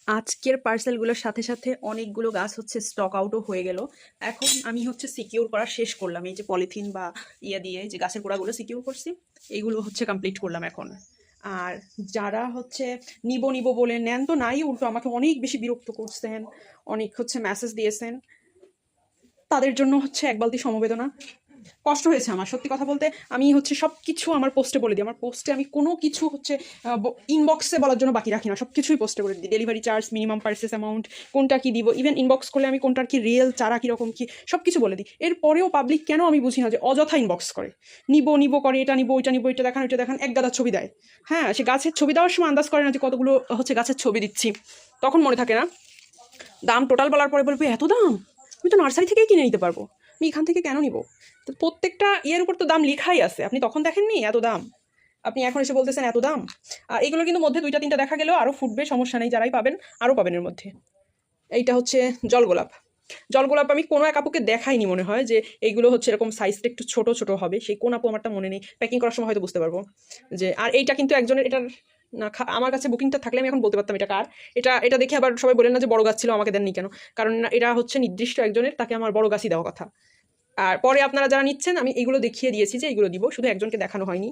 আজকের পার্সেলগুলোর সাথে সাথে অনেকগুলো গাছ হচ্ছে স্টক আউটও হয়ে গেল। এখন আমি হচ্ছে সিকিউর করা শেষ করলাম, এই যে পলিথিন বা ইয়ে দিয়ে যে গাছের গোড়াগুলো সিকিউর করছি, এইগুলো হচ্ছে কমপ্লিট করলাম এখন। আর যারা হচ্ছে নিব নিব বলে নেন তো নাই, উল্টো আমাকে অনেক বেশি বিরক্ত করছেন, অনেক হচ্ছে মেসেজ দিয়েছেন, তাদের জন্য হচ্ছে এক বালতি সমবেদনা। কষ্ট হয়েছে আমার, সত্যি কথা বলতে। আমি হচ্ছে সব কিছু আমার পোস্টে বলে দিই, আমার পোস্টে আমি কোনো কিছু হচ্ছে ইনবক্সে বলার জন্য বাকি রাখি না, সব কিছুই পোস্টে বলে দিই। Delivery charge, minimum purchase amount, কোনটা কি দিব, ইভেন ইনবক্স করলে আমি কোনটার কি রিয়েল চারা কীরকম কি সব কিছু বলে দিই। এরপরেও পাবলিক কেন আমি বুঝি না যে অযথা ইনবক্স করে, নিব নিব করে, এটা নিব ওইটা নিব, এটা দেখান ওইটা দেখান, এক গাদার ছবি দেয়। হ্যাঁ, সে গাছের ছবি দেওয়ার সময় আন্দাজ করে না যে কতগুলো হচ্ছে গাছের ছবি দিচ্ছি, তখন মনে থাকে না। দাম টোটাল বলার পরে বলবে এত দাম, আমি তো নার্সারি থেকেই কিনে নিতে পারবো, আমি এখান থেকে কেন নিব? তো প্রত্যেকটা ইয়ের উপর তো দাম লেখাই আছে, আপনি তখন দেখেননি এত দাম, আপনি এখন এসে বলতেছেন এত দাম। এগুলো কিন্তু মধ্যে দুইটা তিনটা দেখা গেলেও আরও ফুটবে, সমস্যা নেই, যারাই পাবেন আরও পাবেন এর মধ্যে। এইটা হচ্ছে জলগোলাপ। জলগোলাপ আমি কোনো এক আপুকে দেখাইনি মনে হয়, যে এইগুলো হচ্ছে এরকম সাইজটা একটু ছোট ছোট হবে, সেই কোন আপু আমারটা মনে নেই, প্যাকিং করার সময় হয়তো বুঝতে পারবো যে। আর এইটা কিন্তু একজনের, এটার না আমার কাছে বুকিংটা থাকলে আমি এখন বলতে পারতাম এটা কার। এটা এটা দেখে আবার সবাই বলেন না যে বড় গাছ ছিল আমাকে দেননি কেন, কারণ এটা হচ্ছে নির্দিষ্ট একজনের, তাকে আমার বড় গাছই দেওয়া কথা। আর পরে আপনারা যারা নিচ্ছেন আমি এইগুলো দেখিয়ে দিয়েছি যে এইগুলো দিব, শুধু একজনকে দেখানো হয়নি।